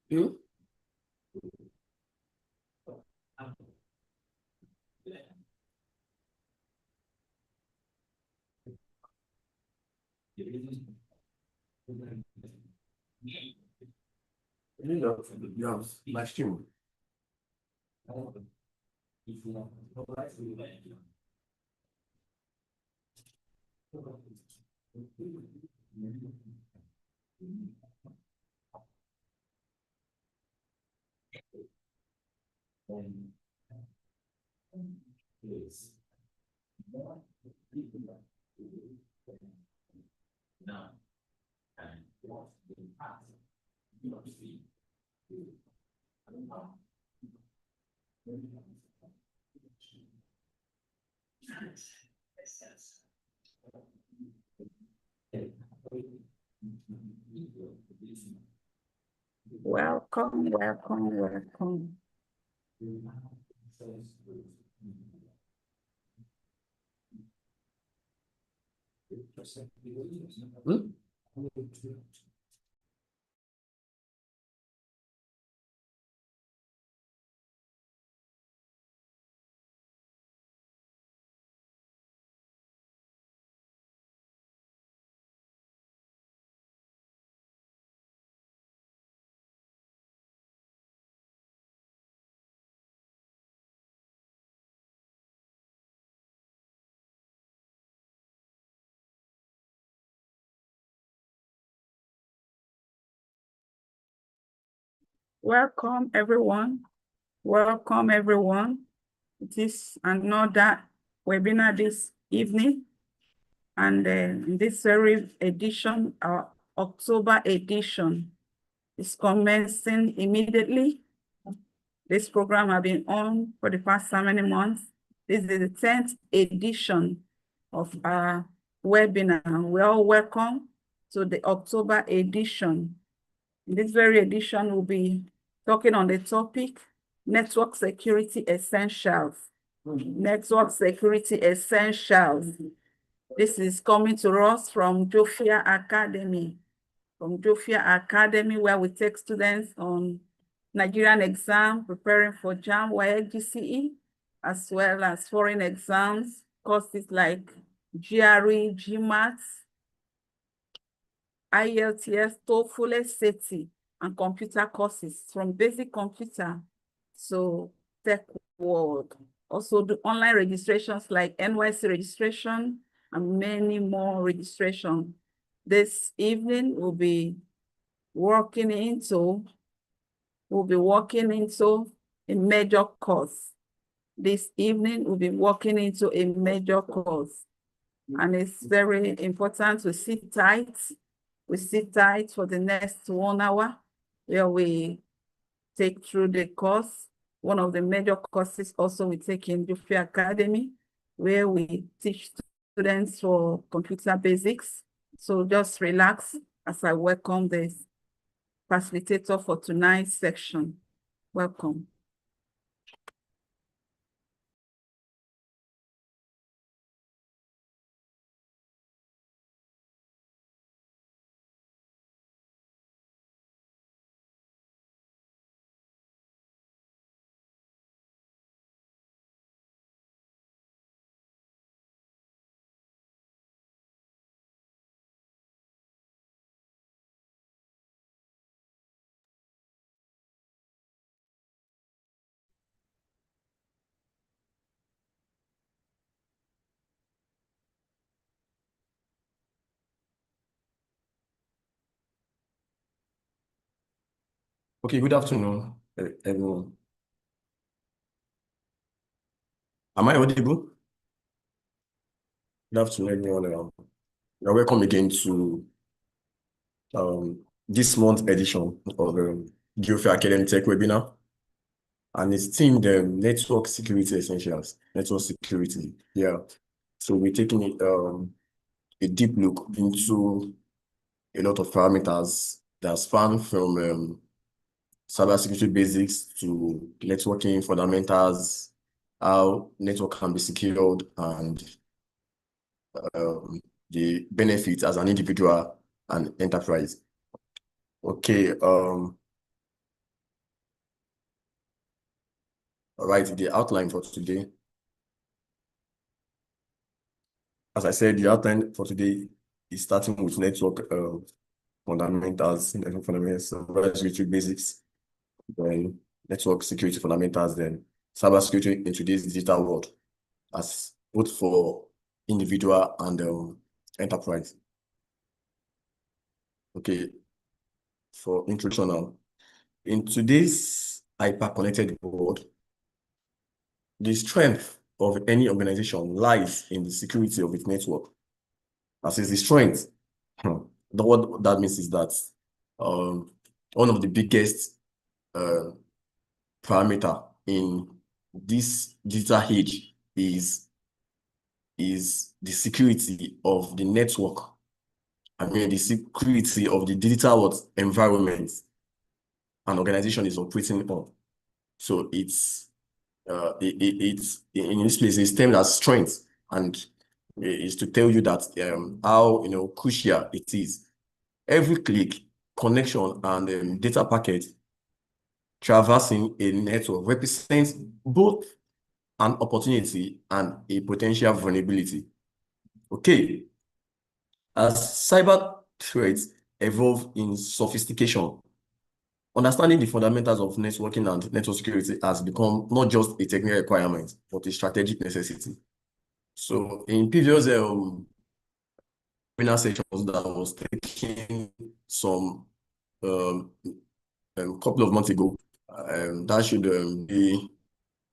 You? Yeah, live stream. Welcome, welcome, welcome. Hmm? Welcome, everyone. Welcome, everyone. It is another webinar this evening. And this very edition, our October edition, is commencing immediately. This program has been on for the past how many months? This is the 10th edition of our webinar. We're all welcome to the October edition. In this very edition, we'll be talking on the topic, Network Security Essentials. Network Security Essentials. This is coming to us from Jofia Academy. From Jofia Academy, where we take students on Nigerian exam, preparing for JAMB, WAEC, GCE, as well as foreign exams, courses like GRE, GMAT, IELTS, TOEFL, SAT, and computer courses from basic computer to tech world. Also do online registrations like NYC registration and many more registration. This evening we'll be walking into a major course. This evening we'll be walking into a major course. And it's very important to sit tight. We sit tight for the next 1 hour where we take through the course. One of the major courses also we take in Jofia Academy, where we teach students for computer basics. So just relax as I welcome the facilitator for tonight's section. Welcome. Okay, good afternoon, everyone. Am I audible? Good afternoon, everyone. You're welcome again to this month's edition of Geoffrey Academy Tech webinar, and it's themed Network Security Essentials, Network Security. Yeah. So we're taking a deep look into a lot of parameters that span from cybersecurity basics to networking fundamentals, how network can be secured, and the benefits as an individual and enterprise. Okay, all right, the outline for today. As I said, the outline for today is starting with network fundamentals, cybersecurity basics, then network security fundamentals, then cybersecurity in today's digital world, as both for individual and enterprise. Okay, for introduction now. In today's hyper-connected world, the strength of any organization lies in the security of its network. As is the strength. What that means is that one of the biggest parameter in this digital age is the security of the network. I mean, the security of the digital environment an organization is operating on. So it's in this place it's termed as strength, and is to tell you that how crucial it is. Every click, connection, and data packet traversing a network represents both an opportunity and a potential vulnerability. Okay, as cyber threats evolve in sophistication, understanding the fundamentals of networking and network security has become not just a technical requirement, but a strategic necessity. So in previous webinar sessions that was taken some couple of months ago, that should be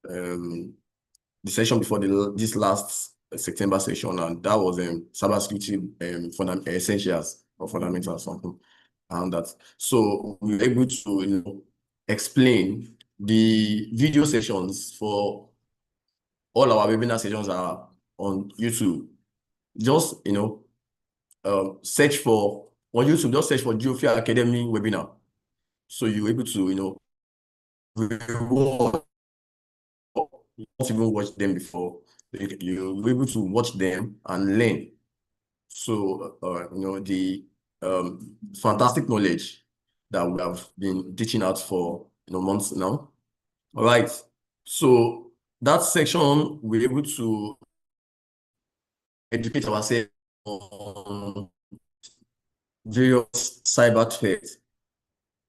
the session before this last September session, and that was cybersecurity essentials or fundamentals something, and that. So we were able to explain the video sessions for all our webinar sessions are on YouTube. Just search for on YouTube. Just search for Geoffrey Academy webinar. So you're able to reward. You not even watch them before. You're able to watch them and learn. So the fantastic knowledge that we have been teaching out for months now. All right. So that section we're able to educate ourselves on various cyber threats,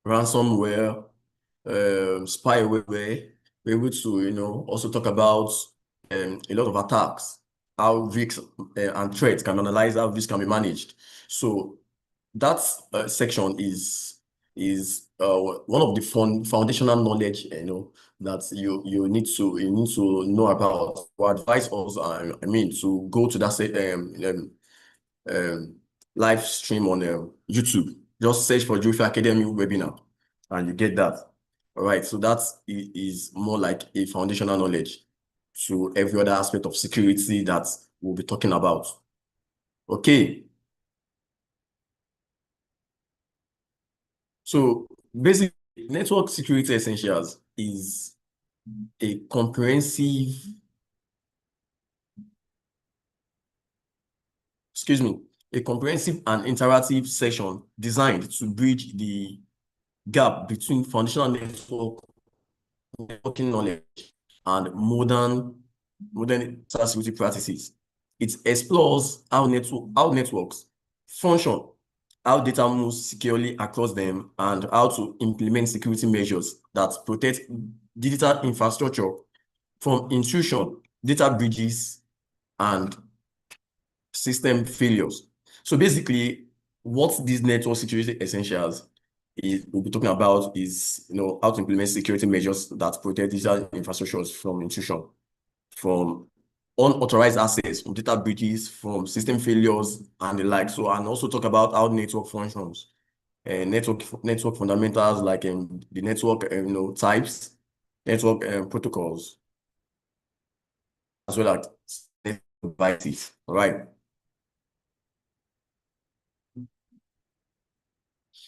ransomware, spyware. We're able to also talk about a lot of attacks, how risks and threats can analyze how this can be managed. So that section is one of the foundational knowledge that you need to know about or advise us. I mean, to go to that live stream on YouTube. Just search for Geoffrey Academy webinar, and you get that. All right, so that is more like a foundational knowledge to every other aspect of security that we'll be talking about. Okay. So basically, network security essentials is a comprehensive, a comprehensive and interactive session designed to bridge the gap between foundational networking knowledge and modern cybersecurity practices. It explores how networks function, how data moves securely across them, and how to implement security measures that protect digital infrastructure from intrusion, data breaches, and system failures. So basically, what these network security essentials we'll be talking about is how to implement security measures that protect digital infrastructures from intrusion, from unauthorized access, from data breaches, from system failures, and the like. So, and also talk about how network functions. network fundamentals like the network types, network protocols, as well as network devices. All right.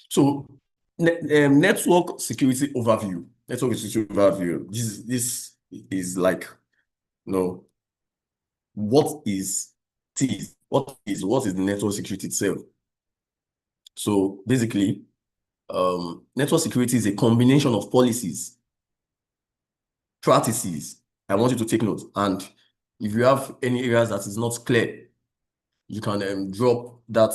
So network security overview. Network security overview. This is like, what is what is the network security itself? So basically, network security is a combination of policies, practices. I want you to take note. And if you have any areas that is not clear, you can drop that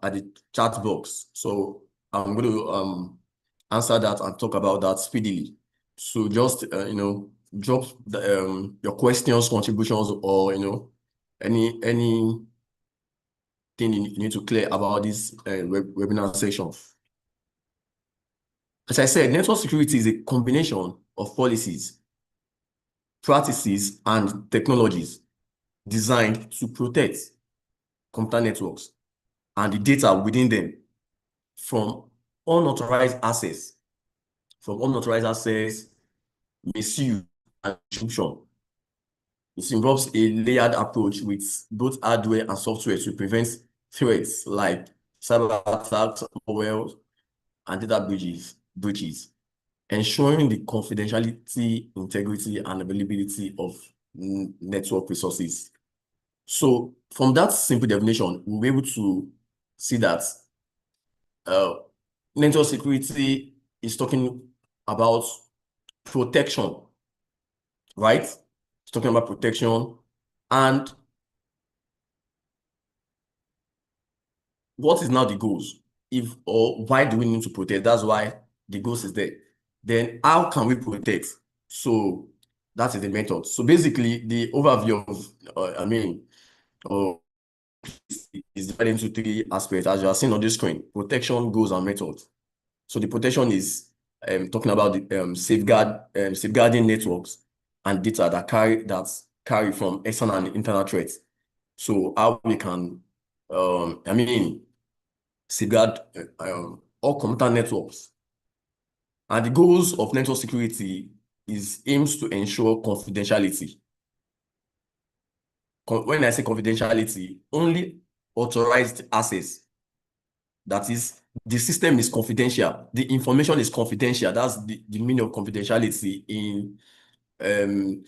at the chat box. So I'm going to answer that and talk about that speedily. So just drop your questions, contributions, or any thing you need to clear about this webinar session. As I said, network security is a combination of policies, practices, and technologies designed to protect computer networks and the data within them from unauthorized access, misuse, and disruption. It involves a layered approach with both hardware and software to prevent threats like cyber attacks, malware, and data breaches, ensuring the confidentiality, integrity, and availability of network resources. So from that simple definition, we'll be able to see that network security is talking about protection, right? It's talking about protection. And what is now the goals? Why do we need to protect? That's why the goals is there. Then how can we protect? So that is the method. So basically, the overview of is divided into three aspects, as you are seeing on the screen: protection, goals, and methods. So the protection is talking about the safeguarding networks and data that carry from external and internal threats. So how we can safeguard all computer networks. And the goals of network security aims to ensure confidentiality. When I say confidentiality, only authorized access. That is, the system is confidential. The information is confidential. That's the meaning of confidentiality in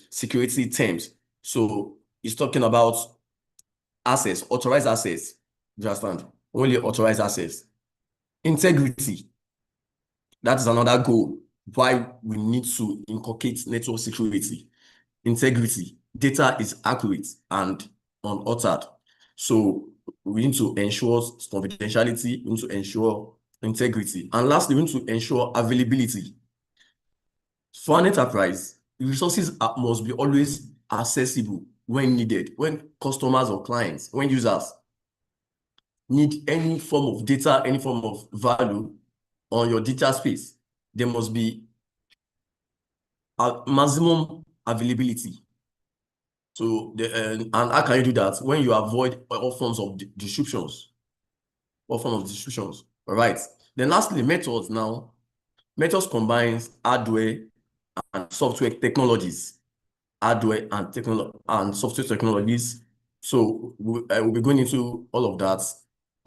security terms. So it's talking about access, authorized access. You understand? Only authorized access. Integrity. That is another goal. Why we need to inculcate network security. Integrity. Data is accurate and unaltered. So we need to ensure confidentiality, we need to ensure integrity. And lastly, we need to ensure availability. For an enterprise, resources must be always accessible when needed, when customers or clients, when users need any form of data, any form of value on your data space, there must be a maximum availability. So, and how can you do that? When you avoid all forms of disruptions. All right. Then lastly, methods now. Methods combines hardware and software technologies. And software technologies. So we'll be going into all of that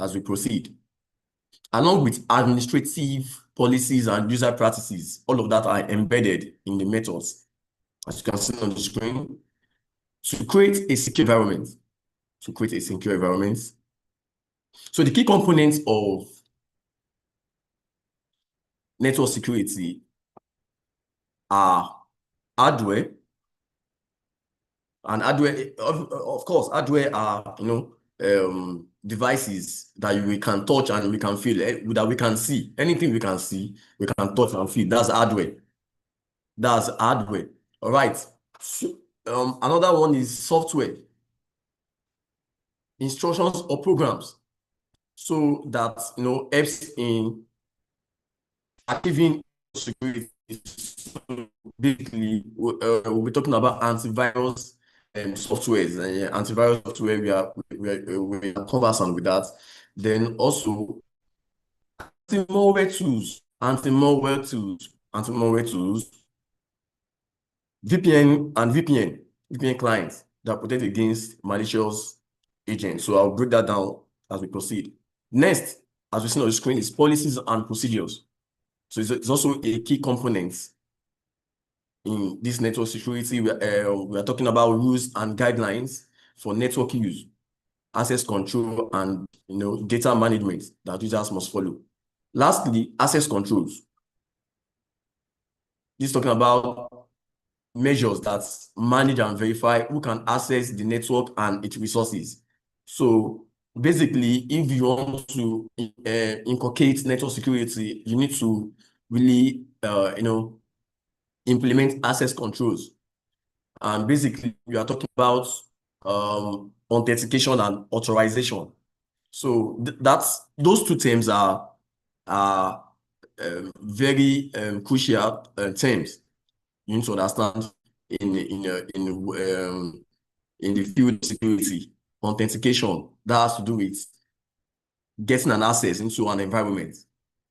as we proceed. Along with administrative policies and user practices, all of that are embedded in the methods, as you can see on the screen, to create a secure environment. So the key components of network security are hardware. And hardware, of course, hardware are devices that we can touch and we can feel, that we can see. Anything we can see, we can touch and feel. That's hardware. All right. So, another one is software, instructions or programs. So that helps in achieving security. So basically, we'll be talking about antivirus softwares. Antivirus software, we are conversant with that. Then also anti-malware tools, VPN clients that protect against malicious agents. So I'll break that down as we proceed. Next, as we see on the screen, is policies and procedures. So it's also a key component in this network security. We are talking about rules and guidelines for network use, access control, and data management that users must follow. Lastly, access controls. This is talking about measures that manage and verify who can access the network and its resources. So basically, if you want to inculcate network security, you need to really implement access controls. And basically, we are talking about authentication and authorization. So those two terms are very crucial terms you need to understand in the field of security. Authentication, that has to do with getting an access into an environment,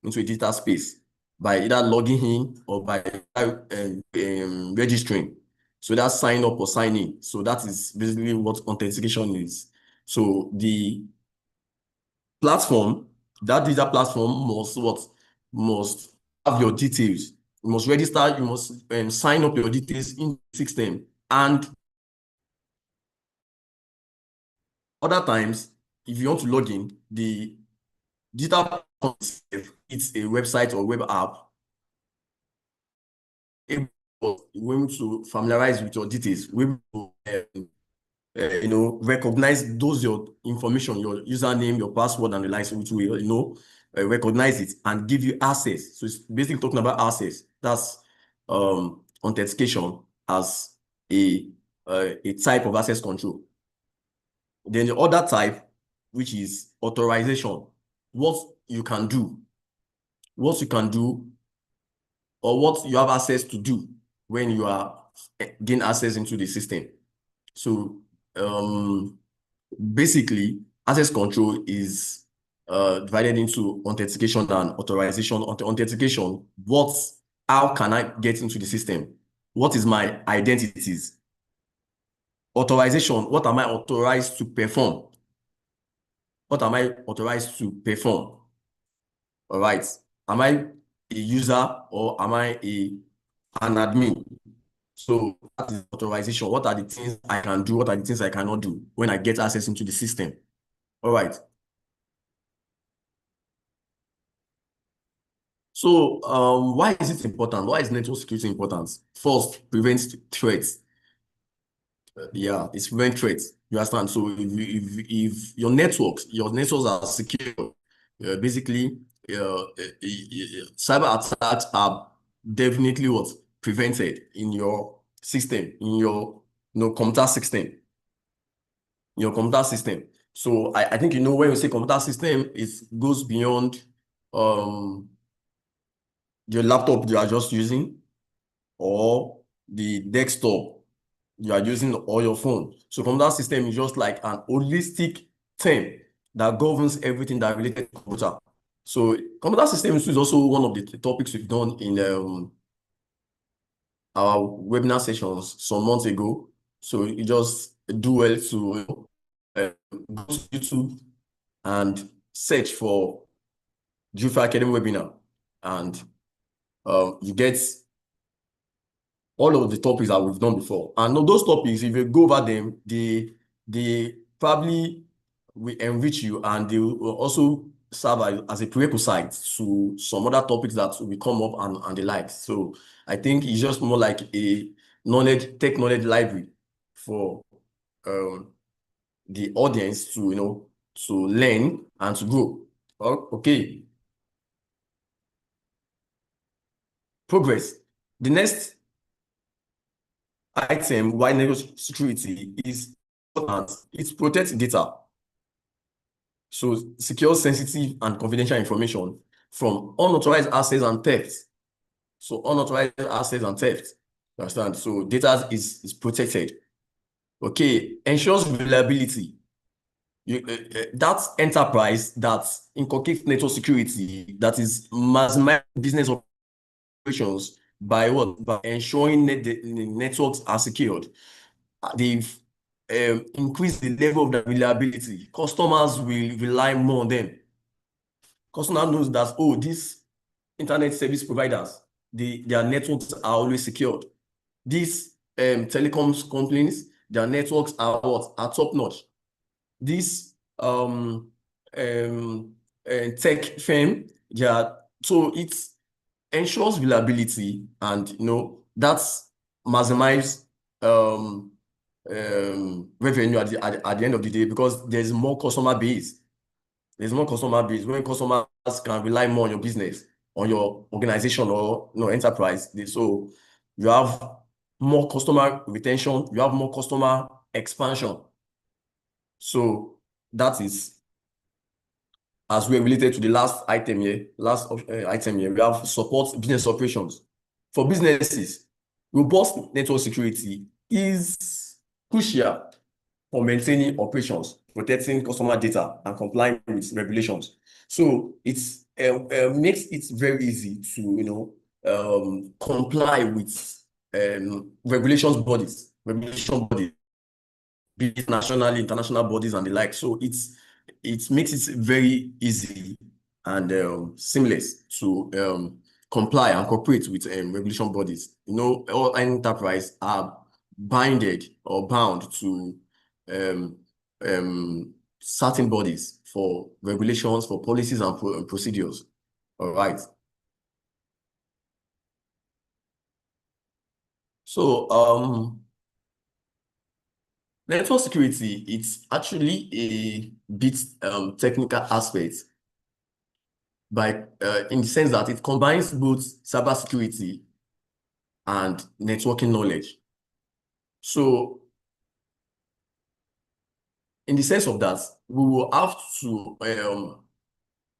into a digital space, by either logging in or by registering. So that's sign up or sign in. So that is basically what authentication is. So the platform, that digital platform must have your details. You must register, you must sign up your details in the system. And other times, if you want to log in, the digital platform itself, it's a website or web app, able to familiarize with your details, able to recognize those your information, your username, your password, and the likes, which will recognize it and give you access. So it's basically talking about access. That's authentication as a type of access control. Then the other type, which is authorization, what you can do, or what you have access to do when you are gain access into the system. So basically, access control is divided into authentication and authorization. Authentication, how can I get into the system? What is my identities? Authorization, what am I authorized to perform? What am I authorized to perform? All right. Am I a user or am I an admin? So that is authorization. What are the things I can do? What are the things I cannot do when I get access into the system? All right. So why is it important? Why is network security important? First, prevents threats. Yeah, it's prevent threats. You understand? So if your networks are secure, basically cyber attacks are definitely prevented in your system, in your computer system. Your computer system. So I think when we say computer system, it goes beyond your laptop you are just using, or the desktop you are using, or your phone. So computer system is just like an holistic term that governs everything that related to computer. So computer systems is also one of the topics we've done in our webinar sessions some months ago. So you just do well to go to YouTube and search for Jufa Academy webinar, and you get all of the topics that we've done before. And those topics, if you go over them, they probably will enrich you, and they will also serve as a prerequisite to some other topics that will come up and the like. So I think it's just more like a tech knowledge library for the audience to to learn and to grow. Okay. Progress. The next item why network security is important. It protects data. So secure sensitive and confidential information from unauthorized access and theft. So unauthorized access and theft. You understand? So data is protected. Okay, ensures reliability. that enterprise that inculcates network security, that is maximizing business operations by what? By ensuring the networks are secured. They've increased the level of the reliability. Customers will rely more on them. Customer knows that, oh, these internet service providers, their networks are always secured. These telecoms companies, their networks are what? Are top notch. These tech firm, so it ensures reliability, and that's maximize revenue at the end of the day, because there's more customer base. There's more customer base. When customers can rely more on your business, on your organization or enterprise, so you have more customer retention, you have more customer expansion. So that is, as we're related to the last item here, we have support business operations. For businesses, robust network security is crucial for maintaining operations, protecting customer data, and complying with regulations. So it makes it very easy to comply with regulation bodies, be it nationally, international bodies, and the like. So it makes it very easy and seamless to comply and cooperate with regulation bodies. All enterprise are binded or bound to certain bodies for regulations, for policies, and procedures. All right. So network security, it's actually a bit technical aspect in the sense that it combines both cybersecurity and networking knowledge. So in the sense of that, we will have to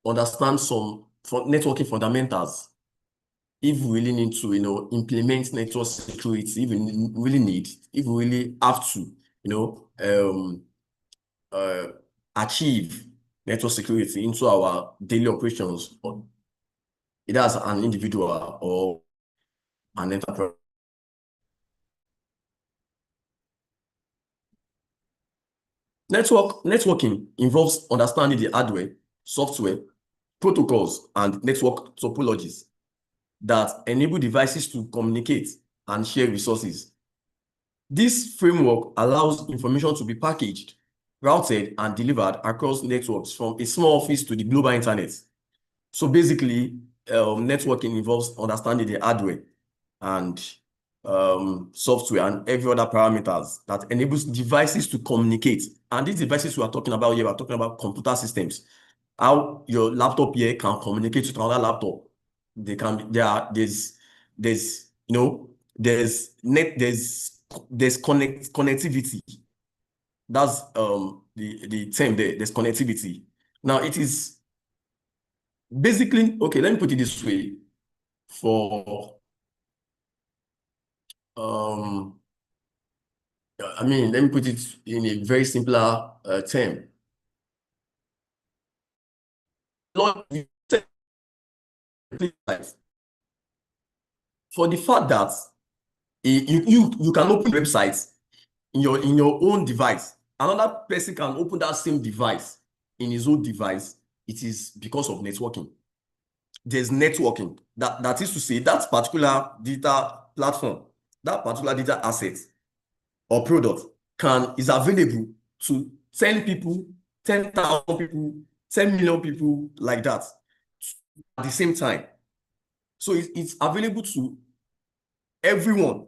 understand some networking fundamentals if we really need to implement network security, if we really have to achieve network security into our daily operations, either as an individual or an enterprise. Networking involves understanding the hardware, software, protocols, and network topologies that enable devices to communicate and share resources. This framework allows information to be packaged, routed, and delivered across networks from a small office to the global internet. So basically, networking involves understanding the hardware and software and every other parameters that enables devices to communicate. And these devices we are talking about here, we're talking about computer systems. How your laptop here can communicate with another laptop. There's connectivity. That's the term there. There's connectivity. Now it is basically, okay, let me put it this way. Let me put it in a very simpler term. For the fact that you can open websites in your own device, another person can open that same device in his own device, it is because of networking. There's networking. That is to say, that particular data platform, that particular data asset or product is available to 10 people, 10,000 people, 10 million people, like that, at the same time. So it's available to everyone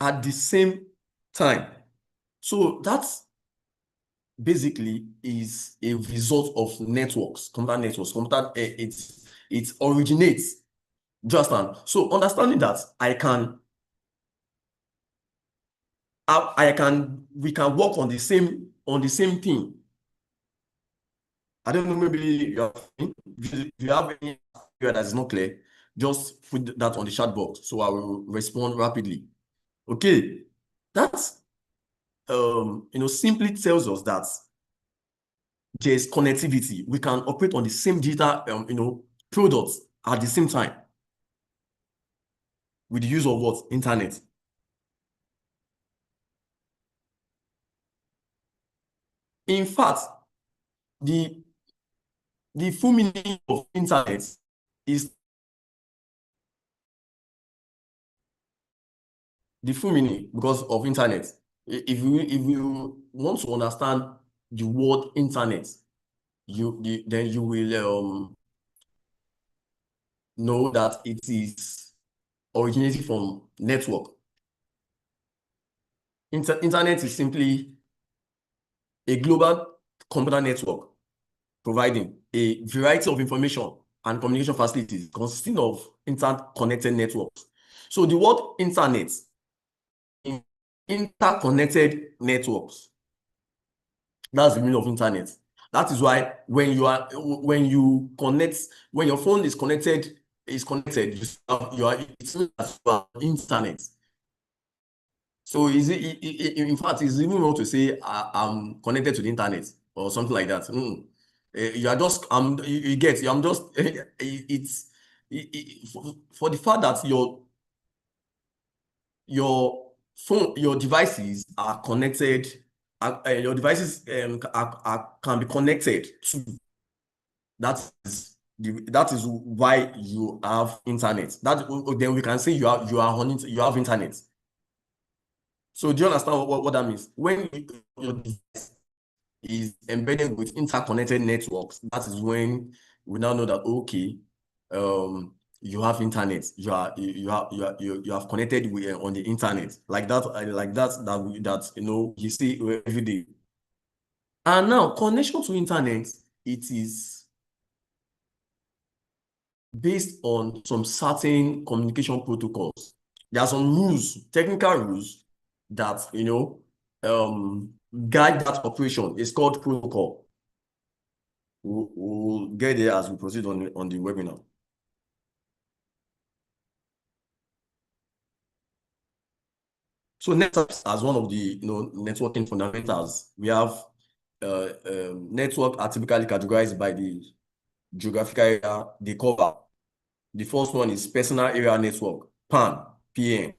at the same time. So that's basically is a result of networks, computer networks. It originates. Just understand. So understanding that we can work on the same thing. I don't know, maybe if you have any that is not clear, just put that on the chat box so I will respond rapidly. Okay, that simply tells us that there's connectivity. We can operate on the same digital products at the same time with the use of what? Internet. In fact, the full meaning of internet is the full meaning because of internet. If you want to understand the word internet, then you will know that it is originating from network. Internet is simply a global computer network providing a variety of information and communication facilities consisting of interconnected networks. So the word internet, interconnected networks, that's the meaning of internet. That is why when your phone is connected, it's internet. So in fact, it's even wrong to say I'm connected to the internet or something like that. You are just you get. I'm just for the fact that your phone, your devices are connected. Your devices can be connected to. That is why you have internet. Then we can say you have internet. So do you understand what that means? When your device is embedded with interconnected networks, that is when we now know that okay, you have internet. You have connected with on the internet like that, that you see every day. And now connection to internet, it is based on some certain communication protocols. There are some rules, technical rules that guide that operation. It's called protocol. We'll get there as we proceed on the webinar. So next up, as one of the networking fundamentals, we have network are typically categorized by the geographical area they cover. The first one is personal area network, PAN, PN.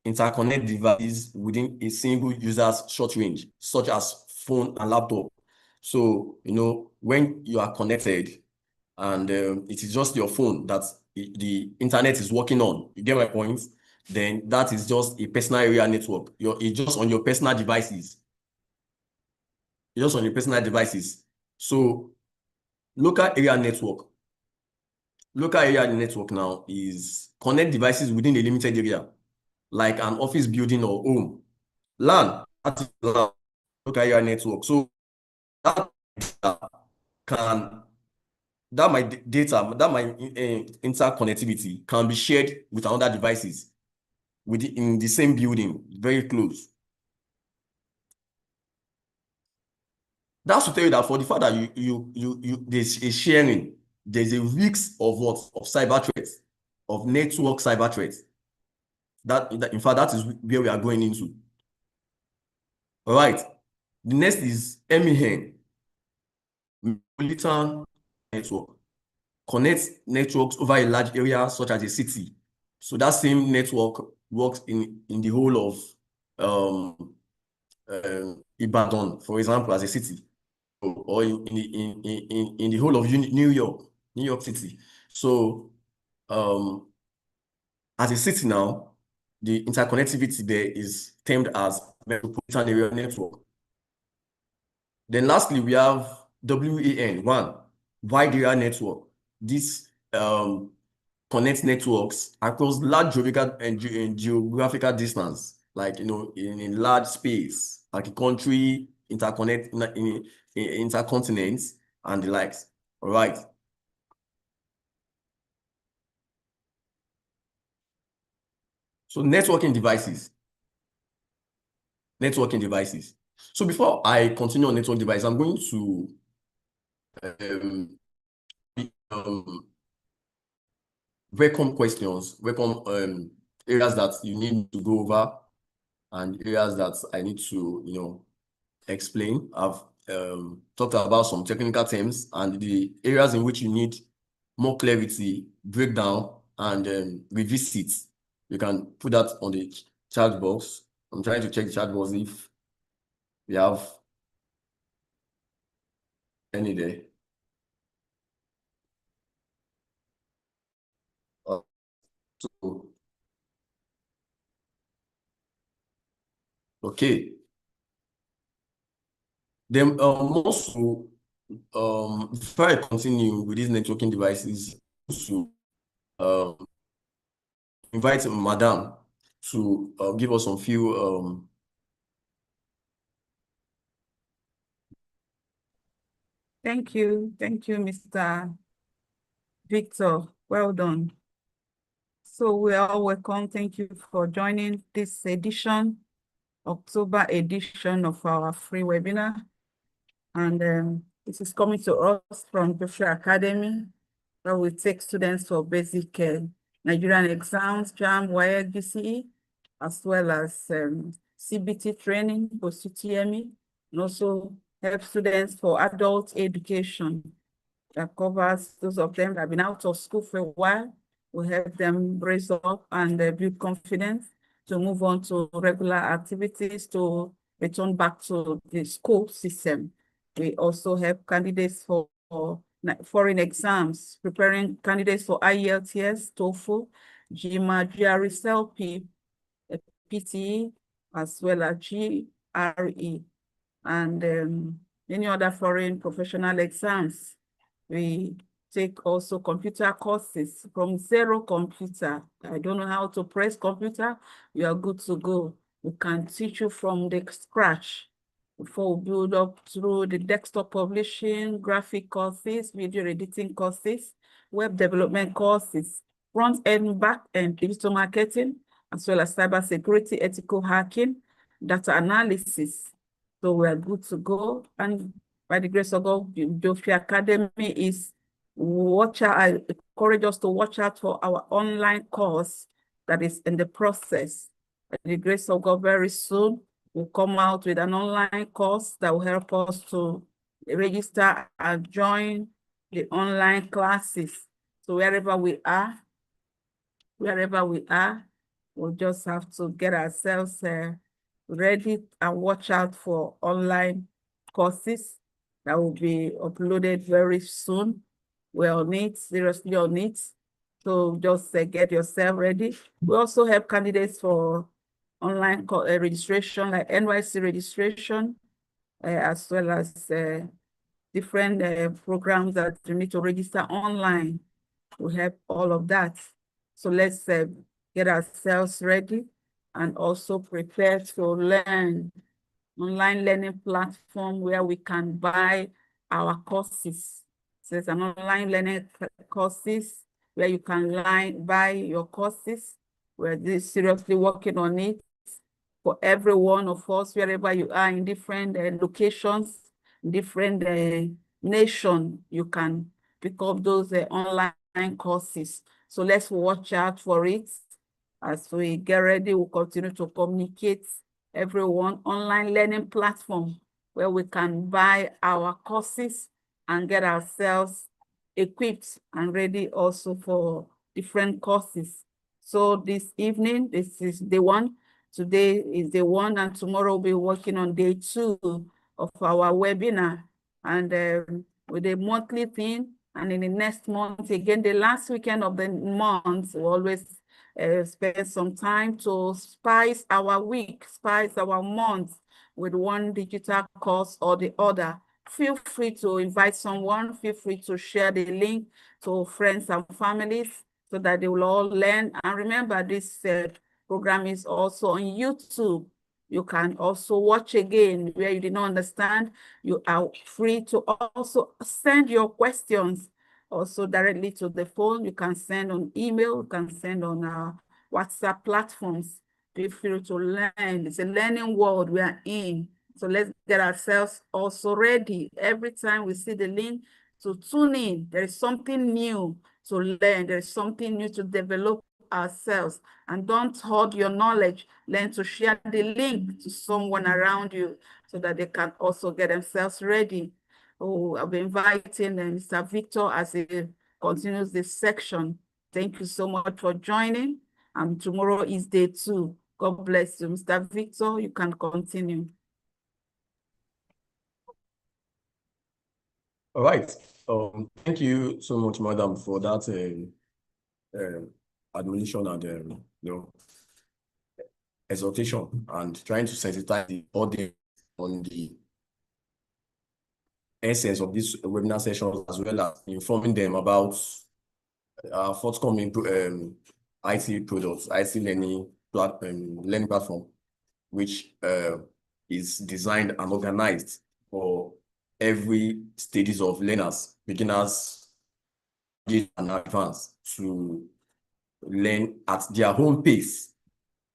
Interconnect devices within a single user's short range, such as phone and laptop. So, when you are connected and it is just your phone that the internet is working on, you get my point? Then that is just a personal area network. It's just on your personal devices. It's just on your personal devices. So, local area network. Local area network now is connect devices within a limited area, like an office building or home. LAN, that is LAN, local area network. So that my interconnectivity can be shared with another devices in the same building, very close. That's to tell you that for the fact that there's a sharing, there's a risk of what? Of cyber threats, of network cyber threats. That in fact, that is where we are going into. All right. The next is MEN, Metropolitan Network. Connects networks over a large area such as a city. So that same network works in the whole of Ibadan, for example, as a city, or in the whole of New York City. So as a city now, the interconnectivity there is termed as Metropolitan Area Network. Then lastly, we have WAN, Wide Area Network. This connects networks across large geographical distance, like in large space, like a country, intercontinents, and the likes. All right. So networking devices. So before I continue on network device, I'm going to welcome questions, areas that you need to go over and areas that I need to, explain. I've talked about some technical terms and the areas in which you need more clarity, breakdown, and revisit. You can put that on the chat box. I'm trying to check the chat box if we have any there. So, okay. Then also, before I continue with these networking devices, to invite Madam to give us some few Thank you, Mr. Victor. Well done. So we are all welcome. Thank you for joining this edition, October edition of our free webinar. And this is coming to us from Joshua Academy, where we take students for basic Nigerian exams, JAMB, WAEC, GCE, as well as CBT training, post-UTME, and also help students for adult education that covers those of them that have been out of school for a while. We help them raise up and build confidence to move on to regular activities, to return back to the school system. We also help candidates for foreign exams, preparing candidates for IELTS, TOEFL, GMAT, GRE, PTE, as well as GRE, and any other foreign professional exams. We take also computer courses from zero computer. I don't know how to press computer. You are good to go. We can teach you from the scratch before we build up through the desktop publishing, graphic courses, video editing courses, web development courses, front-end, back-end digital marketing, as well as cybersecurity, ethical hacking, data analysis. So we are good to go. And by the grace of God, Joshua Academy is I encourage us to watch out for our online course that is in the process. By the grace of God, very soon, we'll come out with an online course that will help us to register and join the online classes. So wherever we are, we'll just have to get ourselves ready and watch out for online courses that will be uploaded very soon. We're on it, seriously on it. So just get yourself ready. We also have candidates for online registration, like NYC registration, as well as different programs that you need to register online. We have all of that. So let's get ourselves ready and also prepare to learn. Online learning platform where we can buy our courses. So there's an online learning courses where you can buy your courses. We're seriously working on it for every one of us, wherever you are in different locations, different nation, you can pick up those online courses. So let's watch out for it. As we get ready, we'll continue to communicate everyone online learning platform where we can buy our courses and get ourselves equipped and ready also for different courses. So this evening, this is day one. Today is day one, and tomorrow we'll be working on day 2 of our webinar. And with a monthly theme, and in the next month, again, the last weekend of the month, we always spend some time to spice our week, spice our month with one digital course or the other. Feel free to invite someone, feel free to share the link to friends and families so that they will all learn. And remember, this program is also on YouTube. You can also watch again where you did not understand. You are free to also send your questions also directly to the phone. You can send on email, you can send on our WhatsApp platforms. Feel free to learn. It's a learning world we are in. So let's get ourselves also ready. Every time we see the link to tune in, there is something new to learn. There is something new to develop ourselves, and don't hoard your knowledge. Learn to share the link to someone around you so that they can also get themselves ready. Oh, I'll be inviting Mr. Victor as he continues this section. Thank you so much for joining. And tomorrow is day 2. God bless you. Mr. Victor, you can continue. All right. Thank you so much, madam, for that admonition and exhortation and trying to sensitize the audience on the essence of this webinar session, as well as informing them about forthcoming IT products, IT learning platform, which is designed and organized for every stages of learners, beginners, and advanced, to learn at their own pace.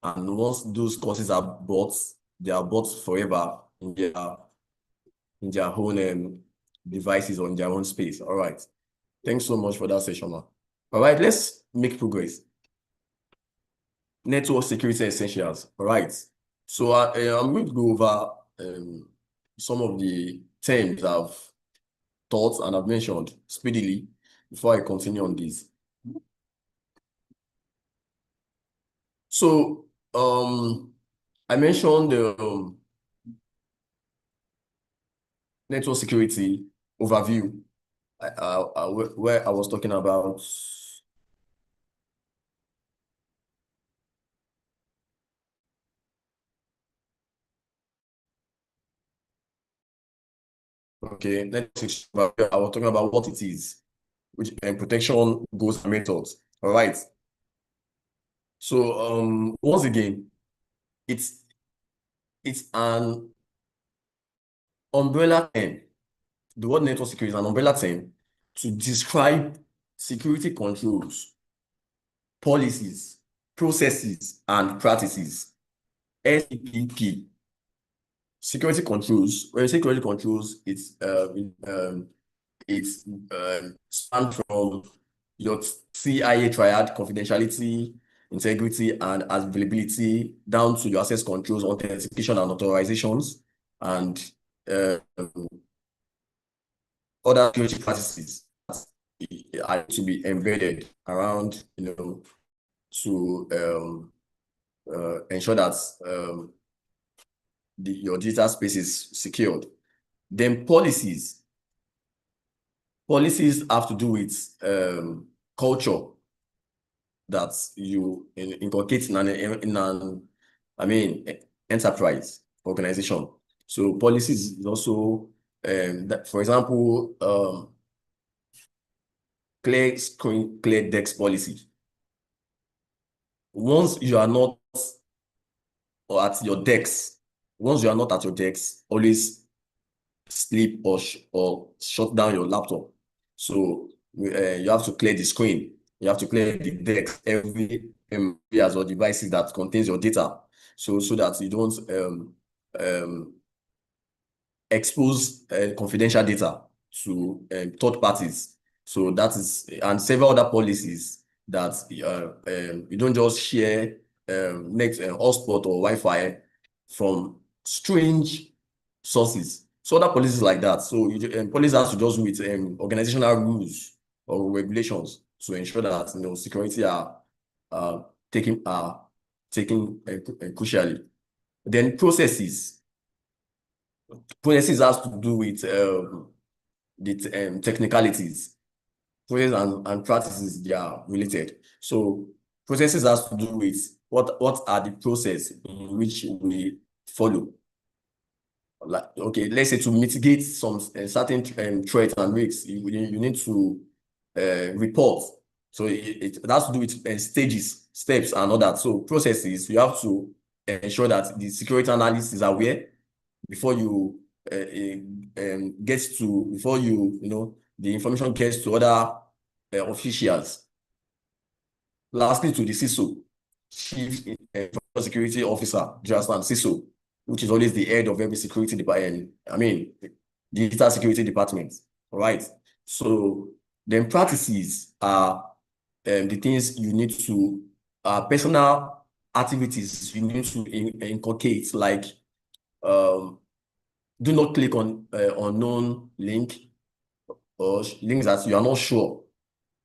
And once those courses are bought, they are bought forever in their own devices or in their own space. All right. Thanks so much for that session, man. All right, let's make progress. Network security essentials. All right. So I'm going to go over some of the terms I've taught and I've mentioned speedily before I continue on this. So I mentioned the network security overview where I was talking about I was talking about what it is, which protection goals and methods. All right. So once again, it's an umbrella term. The word network security is an umbrella term to describe security controls, policies, processes, and practices. SCPP. Security controls. When you say security controls, it's span from your CIA triad: confidentiality, integrity, and availability, down to your access controls, authentication, and authorizations, and other security practices are to be embedded around, to ensure that your digital space is secured. Then policies have to do with culture that you inculcate in an enterprise organization. So policies is also that, for example, clear screen, clear desk policy. Once you are not at your decks, always sleep or shut down your laptop. So you have to clear the screen. You have to clear the deck, every or devices that contains your data, so that you don't expose confidential data to third parties. So that is, and several other policies that you don't just share hotspot or Wi-Fi from strange sources. So other policies like that. So police has to just with organizational rules or regulations to ensure that security are taken crucially. Then processes has to do with the technicalities. Processes and practices, they are related. So processes has to do with what are the process in which we follow. Like, okay, let's say to mitigate some certain threats and risks, you need to report. So it has to do with stages, steps, and all that. So processes, you have to ensure that the security analyst is aware before you the information gets to other officials. Lastly, to the CISO, Chief Security Officer, just and CISO, which is always the head of every security department. Digital security department. All right. So then practices are the things you need to personal activities you need to inculcate, like do not click on unknown link or links that you are not sure.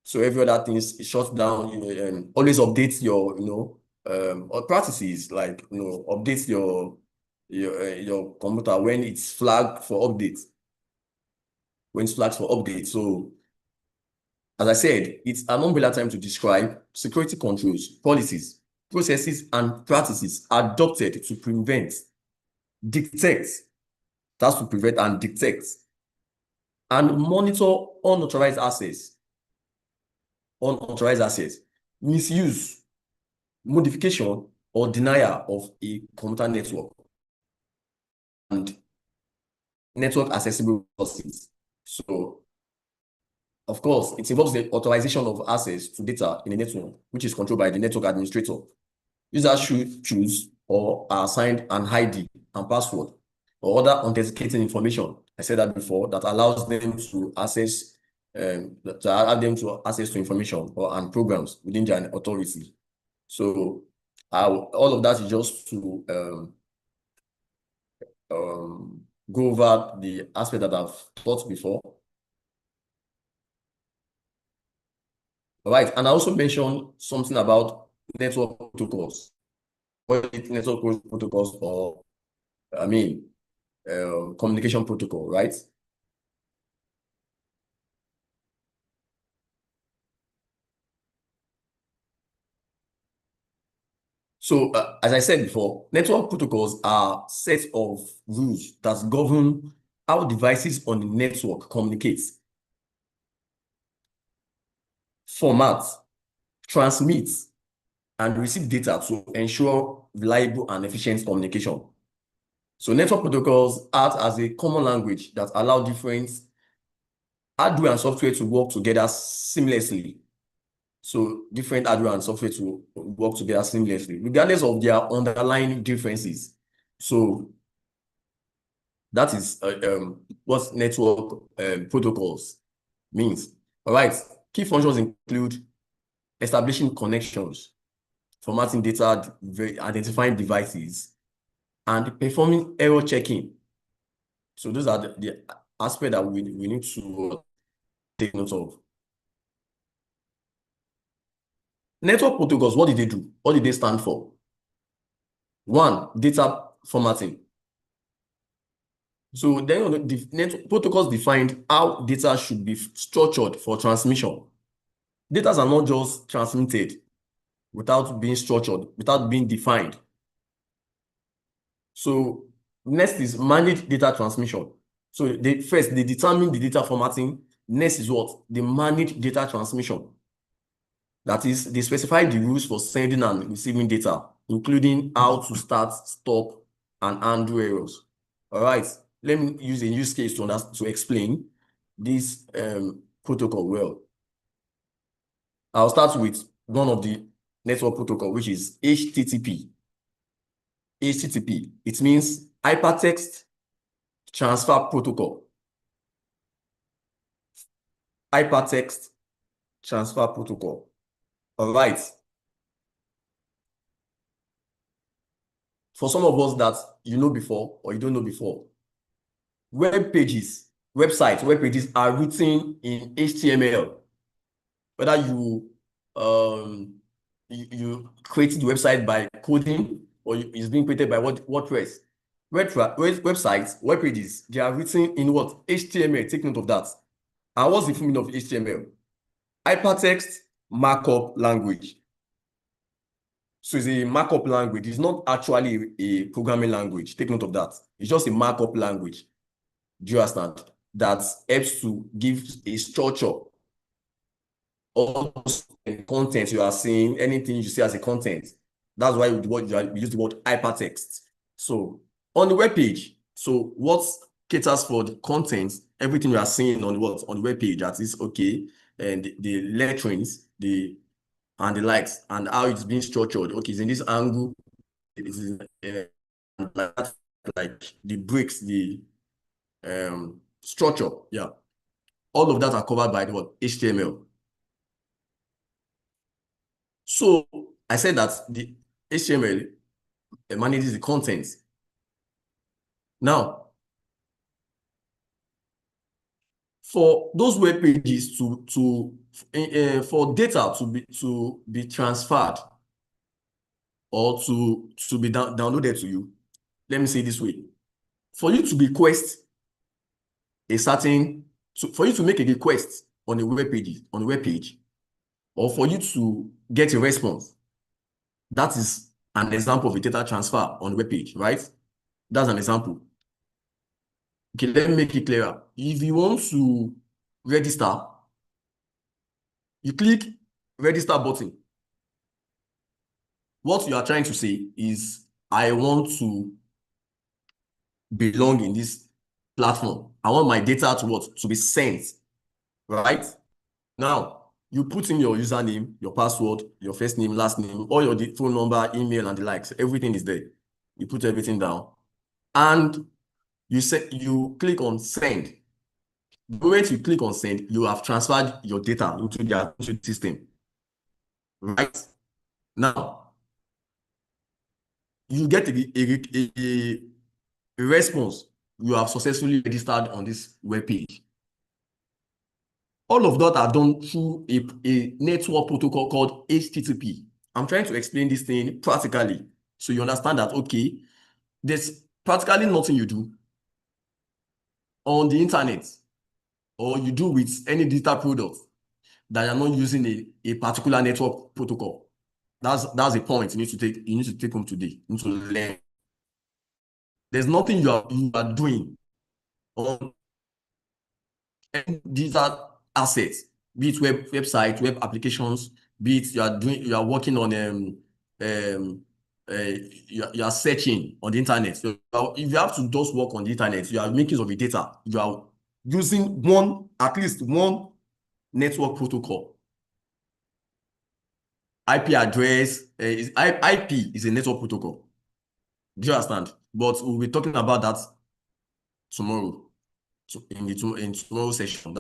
So every other thing is shut down. Always update your or practices, like update your computer when it's flagged for update. When it's flagged for update. So as I said, it's an umbrella term to describe security controls, policies, processes, and practices adopted to prevent, detect, that's to prevent and detect, and monitor unauthorized access, misuse, modification, or denial of a computer network and network accessible resources. So, of course, it involves the authorization of access to data in a network, which is controlled by the network administrator. Users should choose or are assigned an ID and password or other authenticating information. I said that before, that allows them to access to information and programs within their authority. So all of that is just to go over the aspect that I've taught before. All right, and I also mentioned something about network protocols. What is network protocols, or communication protocol, right? So, as I said before, network protocols are sets of rules that govern how devices on the network communicate, format, transmit, and receive data to ensure reliable and efficient communication. So network protocols act as a common language that allow different hardware and software to work together seamlessly. So different hardware and software to work together seamlessly, regardless of their underlying differences. So that is what network protocols means. All right. Key functions include establishing connections, formatting data, identifying devices, and performing error checking. So those are the aspects that we need to take note of. Network protocols, what did they do? What did they stand for? One, data formatting. So then the network protocols defined how data should be structured for transmission. Data are not just transmitted without being structured, without being defined. So next is managed data transmission. So first, they determine the data formatting. Next is what? They manage data transmission. That is, they specify the rules for sending and receiving data, including how to start, stop, and undo errors. All right, let me use a use case to explain this protocol well. I'll start with one of the network protocol, which is HTTP. HTTP, it means Hypertext Transfer Protocol. Hypertext Transfer Protocol. All right. For some of us that you know before or you don't know before, web pages are written in HTML. Whether you created the website by coding or it's being created by WordPress. Websites, web pages, they are written in what? HTML. Take note of that. And what's the full meaning of HTML? Hypertext Markup Language. So it's a markup language. It's not actually a programming language. Take note of that. It's just a markup language. Do you understand? That helps to give a structure. All content you are seeing, anything you see as a content. That's why we use the word hypertext. So on the web page, so what caters for the content, everything you are seeing on the web page, that is okay, and the letterings, and the likes, and how it's being structured. Okay, it's in this angle, it is like the bricks, the structure. Yeah, all of that are covered by the word HTML. So I said that the HTML manages the content. Now, for those web pages for data to be transferred or to be downloaded to you, let me say it this way. For you to request a certain, for you to make a request on a web page, or for you to get a response, that is an example of a data transfer on a web page, right? That's an example. Okay, let me make it clearer. If you want to register, you click register button. What you are trying to say is, I want to belong in this platform. I want my data to what? To be sent, right? Now, you put in your username, your password, your first name, last name, all your phone number, email, and the likes. Everything is there. You put everything down, and you click on send. The moment you click on send, you have transferred your data into the system, right? Now, you get a response. You have successfully registered on this web page. All of that are done through a network protocol called HTTP. I'm trying to explain this thing practically so you understand that, okay, there's practically nothing you do on the internet or you do with any digital product that you're not using a particular network protocol. That's the point you need to take home today. You need to learn. There's nothing you are doing on digital assets, be it website, web applications, be it you are working on you are searching on the internet. So if you have to just work on the internet, you are making use of the data. You are using at least one network protocol. IP address IP is a network protocol. Do you understand? But we'll be talking about that tomorrow. In tomorrow's session,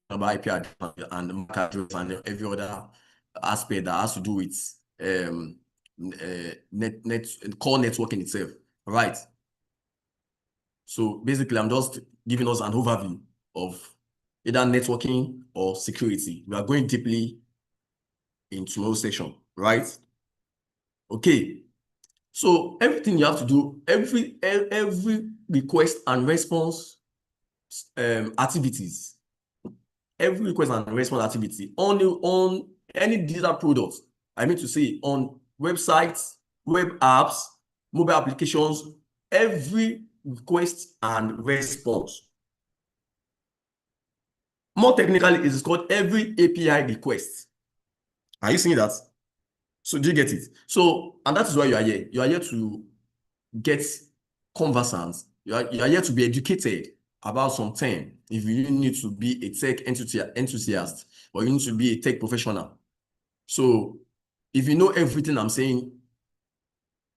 about IP address and MAC address and every other aspect that has to do with core networking itself, right? So basically, I'm just giving us an overview of either networking or security. We are going deeply in tomorrow's session, right? Okay. So everything you have to do, every request and response activities, every request and response activity on any digital product, I mean to say on websites, web apps, mobile applications, every request and response. More technically, it is called every API request. Are you seeing that? So do you get it? So, and that is why you are here. You are here to get conversant. You are here to be educated about something. If you need to be a tech enthusiast or you need to be a tech professional. So if you know everything I'm saying,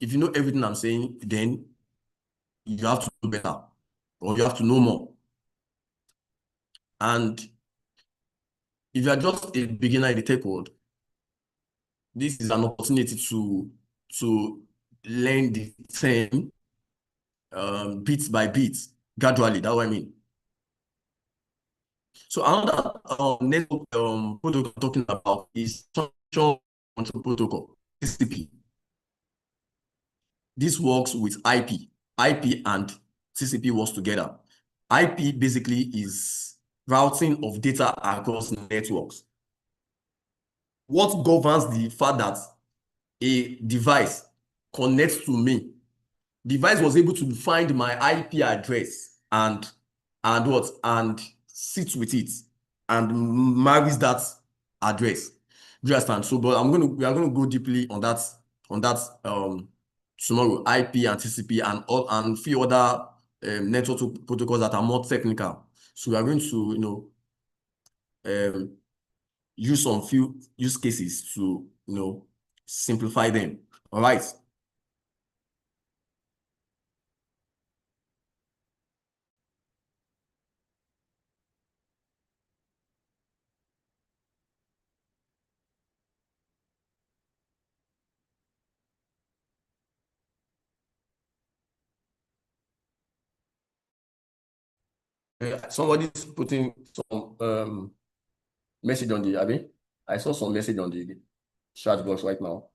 then you have to do better or you have to know more. And if you are just a beginner in the tech world, this is an opportunity to learn the thing bit by bit, gradually. That's what I mean. So another network protocol I'm talking about is Transaction Control Protocol, TCP. This works with IP. IP and TCP works together. IP basically is routing of data across networks. What governs the fact that a device connects to me? Device was able to find my IP address and sit with it and marries that address. Do you understand? So, but we are gonna go deeply on that tomorrow. IP and TCP and few other network protocols that are more technical. So we are going to use some few use cases to simplify them. All right. Somebody's putting some message on the Abby. I saw some message on the chat box right now.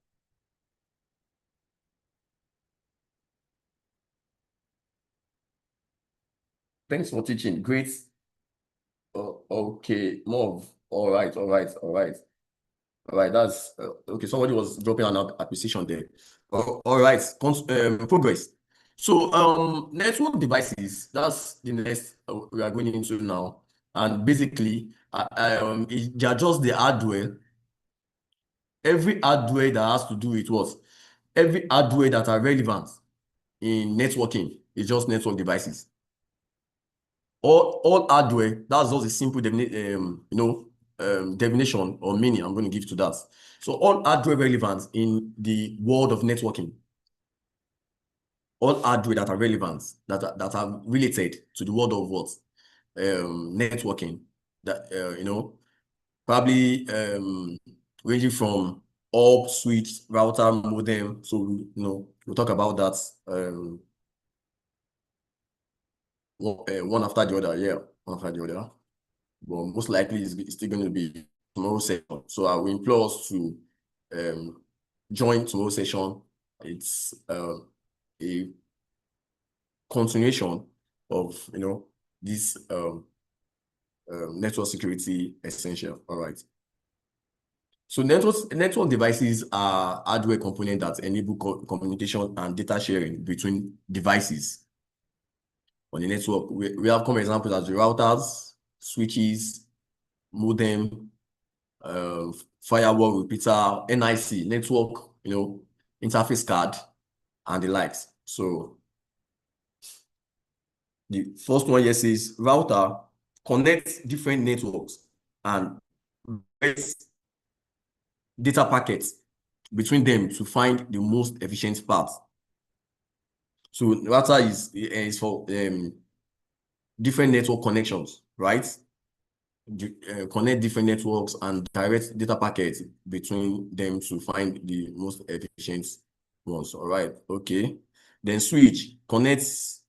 Thanks for teaching. Great. Oh, okay. More of all right. That's okay. Somebody was dropping an acquisition there. All right. Progress. So network devices. That's the next we are going into now. And basically, they are just the hardware. Every hardware that has to do with what? Every hardware that are relevant in networking is just network devices. All hardware, that's just a simple definition or meaning I'm going to give to that. So all hardware relevant in the world of networking, all hardware that are relevant, that are related to the world of what? Networking, that probably ranging from hub, switch, router, modem. So we'll talk about that one after the other. Yeah, one after the other. But most likely it's still going to be tomorrow's session. So I will implore us to join tomorrow's session. It's a continuation of this network security essential. All right. So network devices are hardware components that enable communication and data sharing between devices on the network. We have common examples as the routers, switches, modem, firewall repeater, NIC, network, interface card, and the likes. So the first one here says router connects different networks and data packets between them to find the most efficient path. So router is for different network connections, right? Connect different networks and direct data packets between them to find the most efficient ones. All right, okay. Then switch connects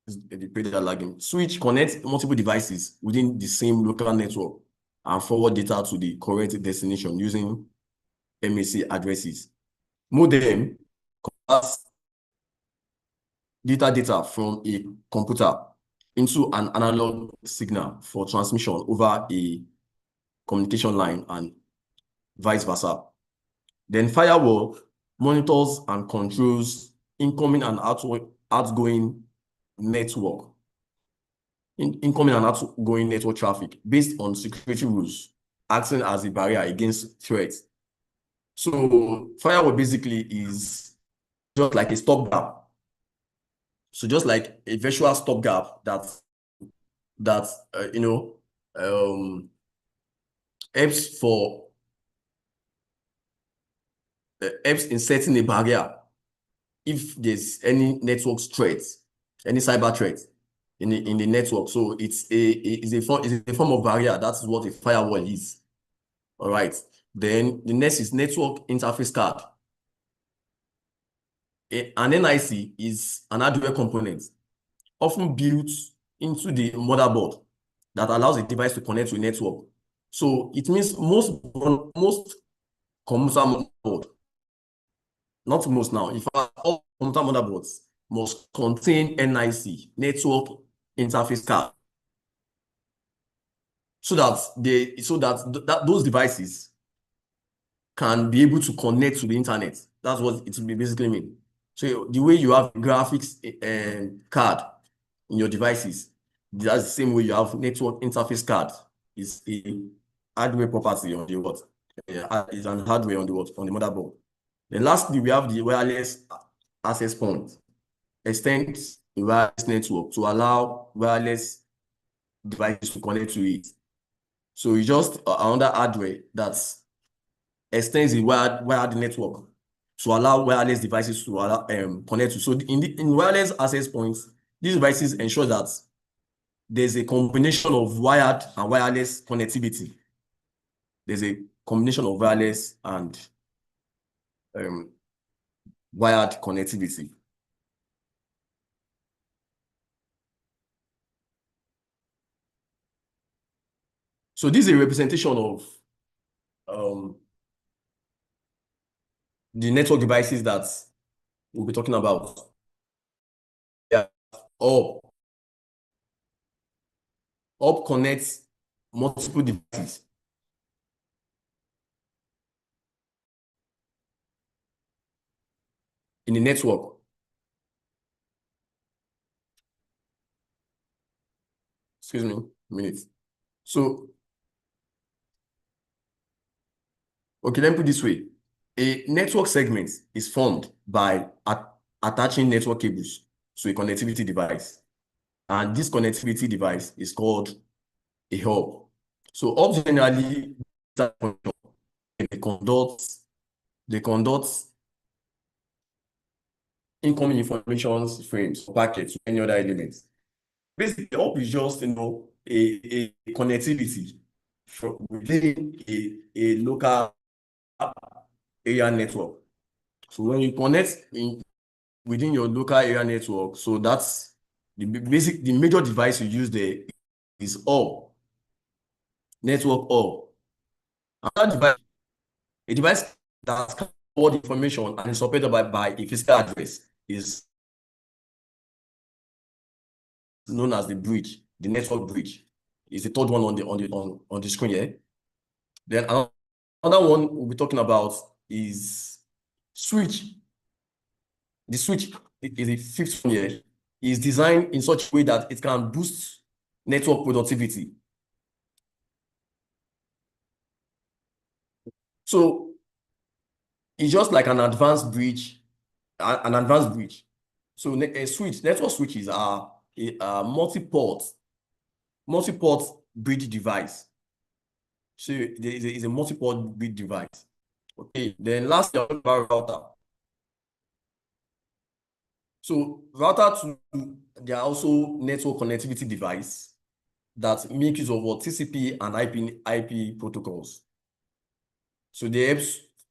the page that lagging. Switch connects multiple devices within the same local network and forward data to the correct destination using MAC addresses. Modem converts data from a computer into an analog signal for transmission over a communication line and vice versa. Then firewall monitors and controls incoming and outgoing network, incoming and outgoing network traffic based on security rules, acting as a barrier against threats. So firewall basically is just like a stopgap. So just like a virtual stopgap that helps in setting a barrier if there's any network threat, any cyber threat in the network. So it's a form of barrier. That's what a firewall is. All right. Then the next is network interface card. An NIC is an hardware component often built into the motherboard that allows the device to connect to a network. So it means most computer motherboard, not most now, in fact, all computer motherboards must contain NIC, network interface card, so that those devices can be able to connect to the internet. That's what it basically mean. So the way you have graphics card in your devices, that's the same way you have network interface card. Is a hardware property on the what? Is an hardware on the what? On the motherboard. Then lastly, we have the wireless access point. Extends the wireless network to allow wireless devices to connect to it. So it's just another hardware that extends the wired network to allow wireless devices to connect to. So in wireless access points, these devices ensure that there's a combination of wired and wireless connectivity. There's a combination of wireless and wired connectivity. So this is a representation of the network devices that we'll be talking about. Yeah, hub connects multiple devices. In the network. Excuse me, a minute. So, okay, let me put it this way. A network segment is formed by attaching network cables to a connectivity device. And this connectivity device is called a hub. So hubs generally they conduct incoming information frames or packets to any other elements. Basically, hub is just a connectivity from within a local area network. So when you connect within your local area network, so that's the major device you use there is hub, network hub. Another device, a device that can hold information and is operated by a physical address is known as the bridge, the network bridge. Is the third one on the screen here. Then another one we'll be talking about is switch. The switch is a fifth one here. Is designed in such a way that it can boost network productivity. So it's just like an advanced bridge, So a switch, network switches are a multi-port bridge device. So there is a multi-port bridge device. Okay, then lastly, I'll talk about router. So router they are also network connectivity device that make use of what TCP and IP protocols. So they help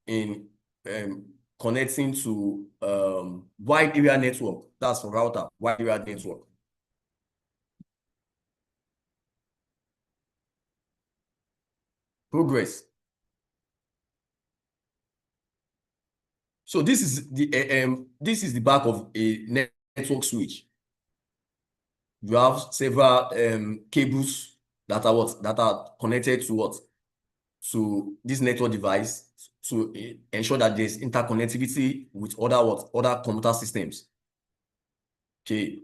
in connecting to wide area network. That's for router, wide area network. Progress. So this is the back of a network switch. You have several cables that are connected to what? To this network device to ensure that there's interconnectivity with other computer systems. Okay.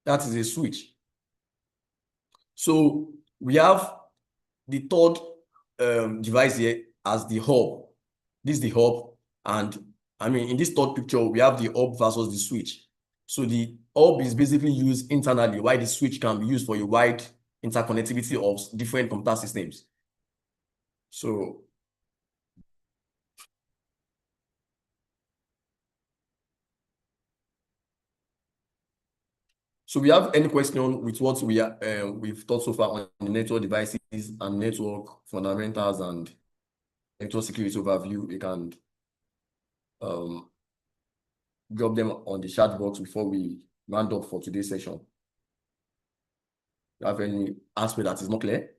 That is a switch. So we have the third device here as the hub. This is the hub, and I mean in this third picture we have the hub versus the switch. So the hub is basically used internally, while the switch can be used for a wide interconnectivity of different computer systems. So we have any question with what we've taught so far on the network devices and network fundamentals and network security overview? You can drop them on the chat box before we round up for today's session. You have any aspect that is not clear?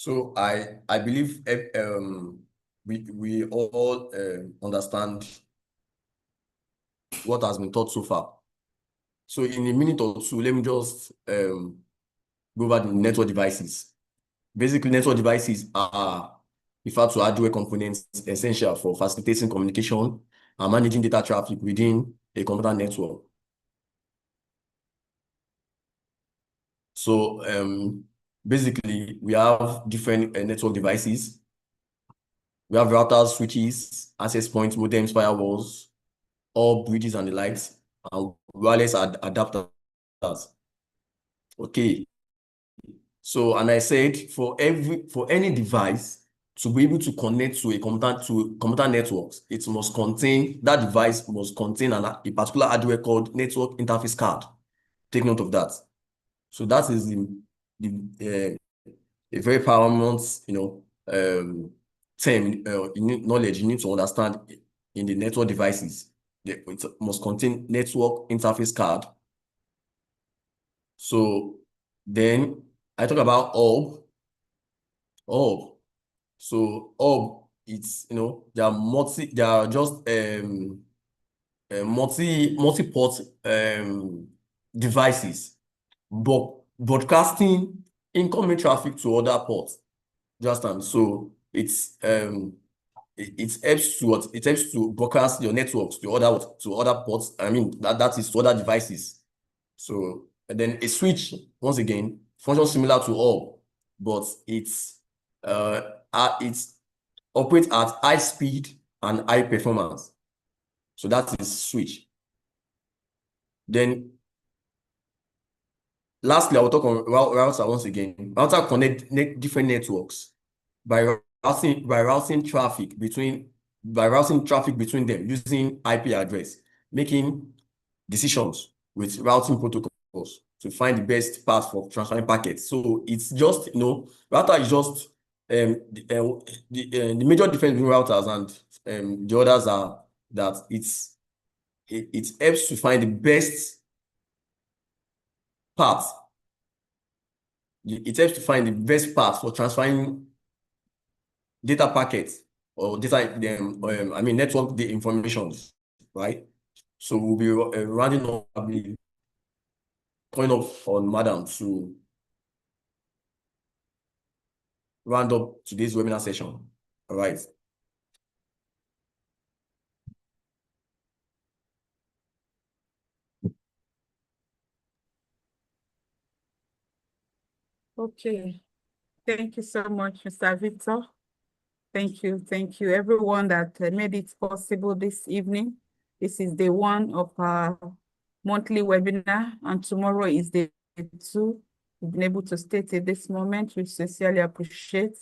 So I believe we all understand what has been taught so far. So in a minute or two, let me just go over the network devices. Basically, network devices are referred to hardware components essential for facilitating communication and managing data traffic within a computer network. So basically, we have different network devices. We have routers, switches, access points, modems, firewalls, all bridges and the likes, and wireless adapters. Okay. So, and I said for any device to be able to connect to computer networks, it must contain, that device must contain a particular hardware called network interface card. Take note of that. So that is a very paramount, term, knowledge you need to understand in the network devices. It must contain network interface card. So then I talk about hub. So hub, it's they are just multi-port devices, but broadcasting incoming traffic to other ports. Just so it helps to broadcast your networks to other ports. I mean that is to other devices. So and then a switch, once again, functions similar to hub, but it operates at high speed and high performance. So that is switch. Then lastly, I will talk on router once again. Router connect different networks by routing traffic between them using IP address, making decisions with routing protocols to find the best path for transferring packets. So it's just, router is just the major difference between routers and the others are that it helps to find the best path. It helps to find the best path for transferring data packets or data, network the informations, right? So we'll be rounding up, calling up on Madam to round up today's webinar session. All right. Okay. Thank you so much, Mr. Victor. Thank you. Thank you, everyone that made it possible this evening. This is day 1 of our monthly webinar, and tomorrow is day 2. We've been able to state at this moment, we sincerely appreciate.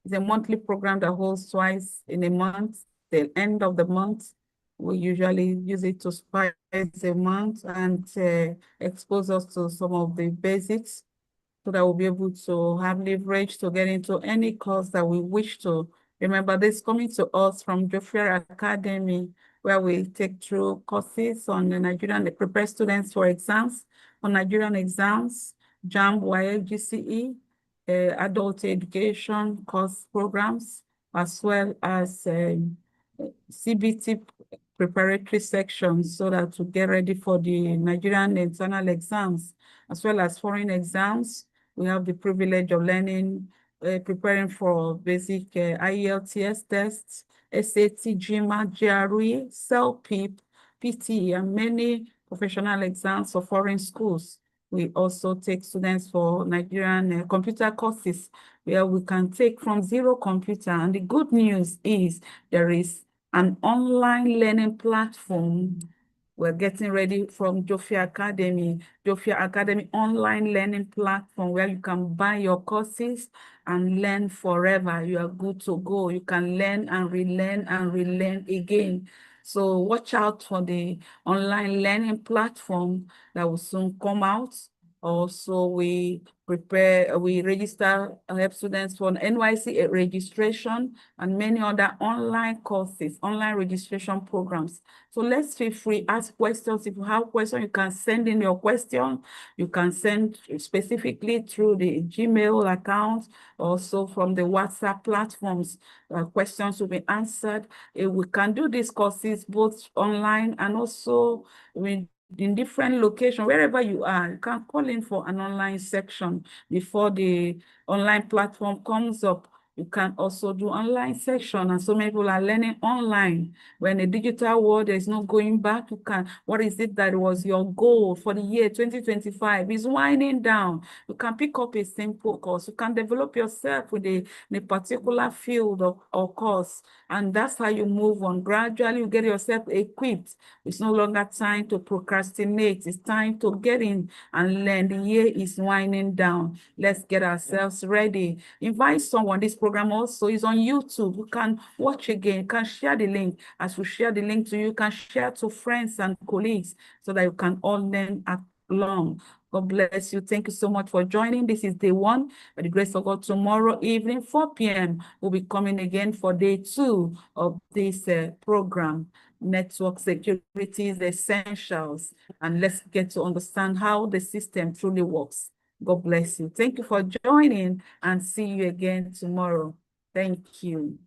It's a monthly program that holds twice in a month. The end of the month, we usually use it to spice the month and expose us to some of the basics so that we'll be able to have leverage to get into any course that we wish to. Remember, this is coming to us from Jofia Academy, where we take through courses on the Nigerian, prepare students for exams, on Nigerian exams, JAMB, WAEC, GCE, adult education course programs, as well as CBT preparatory sections, so that to get ready for the Nigerian internal exams, as well as foreign exams. We have the privilege of learning, preparing for basic IELTS tests, SAT, GMAT, GRE, CELPIP, PTE, and many professional exams for foreign schools. We also take students for Nigerian computer courses, where we can take from zero computer. And the good news is there is an online learning platform. We're getting ready from Jofia Academy online learning platform, where you can buy your courses and learn forever. You are good to go. You can learn and relearn again. So watch out for the online learning platform that will soon come out. Also, we register, help students for NYSC registration and many other online courses, online registration programs. So let's feel free, ask questions. If you have questions, you can send in your question. You can send specifically through the Gmail account, also from the WhatsApp platforms. Questions will be answered. We can do these courses both online and also in different locations. Wherever you are, you can call in for an online section before the online platform comes up. You can also do online section, and so many people are learning online. When a digital world, there's no going back. You can, what is it that was your goal for the year 2025 is winding down. You can pick up a simple course. You can develop yourself with in a particular field or course, and that's how you move on. Gradually, you get yourself equipped. It's no longer time to procrastinate. It's time to get in and learn. The year is winding down. Let's get ourselves ready. Invite someone. This program also is on YouTube. You can watch again. You can share the link. As we share the link to you, you can share to friends and colleagues so that you can all learn along. God bless you. Thank you so much for joining. This is day 1. By the grace of God, tomorrow evening, 4 p.m., we'll be coming again for day 2 of this program, Network Security Essentials. And let's get to understand how the system truly works. God bless you. Thank you for joining, and see you again tomorrow. Thank you.